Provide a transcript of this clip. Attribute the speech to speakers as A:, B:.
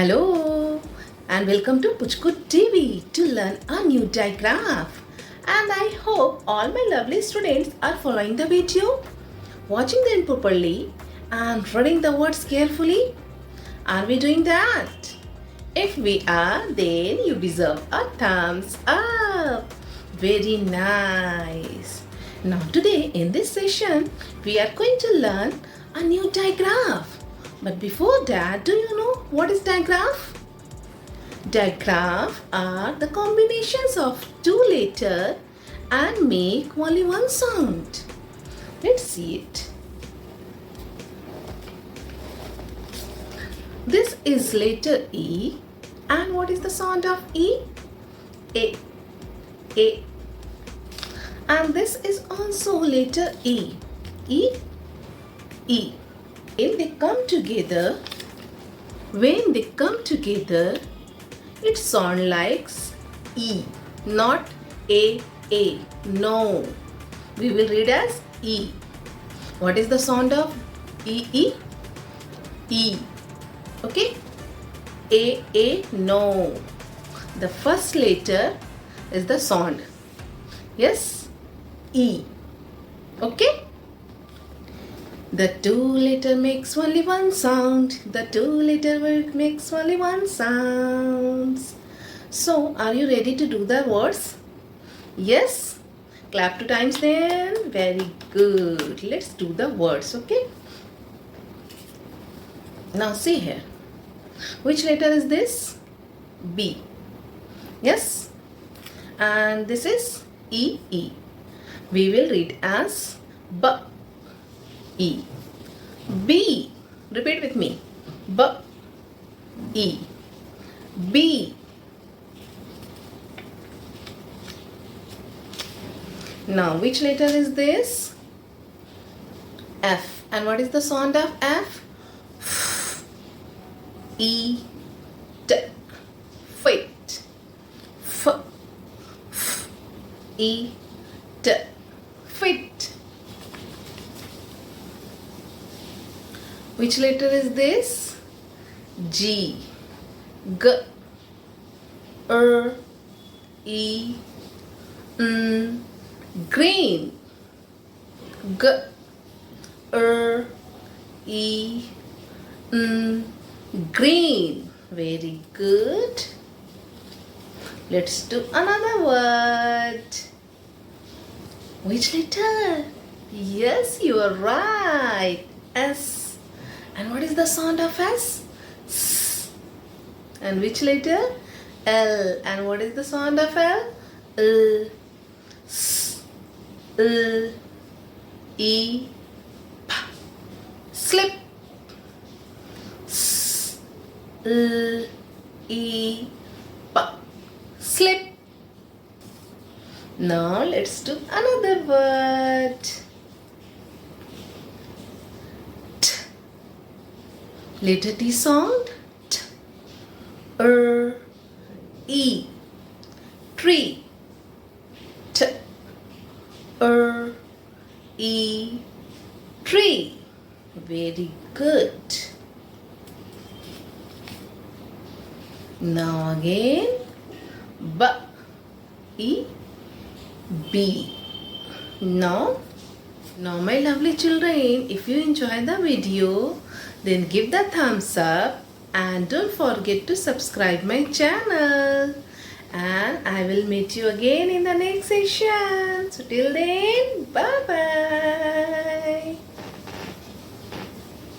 A: Hello and welcome to Puchkut TV to learn a new digraph. And I hope all my lovely students are following the video, watching them properly and reading the words carefully. Are we doing that? If we are, then you deserve a thumbs up. Very nice. Now today in this session, we are going to learn a new digraph. But before that, do you know what is digraph? Digraph are the combinations of two letters and make only one sound. Let's see it. This is letter E, and what is the sound of E? A. A. And this is also letter E. E. E. When they come together, it sounds like E, not A. No, we will read as E. What is the sound of E? E. Okay. A. No. The first letter is the sound. Yes. E. Okay. The two-letter makes only one sound. The two-letter word makes only one sound. So, are you ready to do the words? Yes? Clap 2 times then. Very good. Let's do the words, okay? Now see here. Which letter is this? B. Yes? And this is E. We will read as B. E. B. Repeat with me. B. E. B. Now, which letter is this? F. And what is the sound of F? F. E. T. Fit. F. F. E. T. Fit. Which letter is this? G. G. E. N. Green. G. E. N. Green. Very good. Let's do another word. Which letter? Yes, you are right. S. And what is the sound of S? S. And which letter? L. And what is the sound of L? L. S. L. E. P. Slip. S. L. E. P. Slip. Now let's do another word. Letter T sound. T. E. Tree. T. E. Tree. Very good. Now again. B. E. B. Now my lovely children, if you enjoy the video, then give the thumbs up and don't forget to subscribe my channel. And I will meet you again in the next session. So till then, bye bye.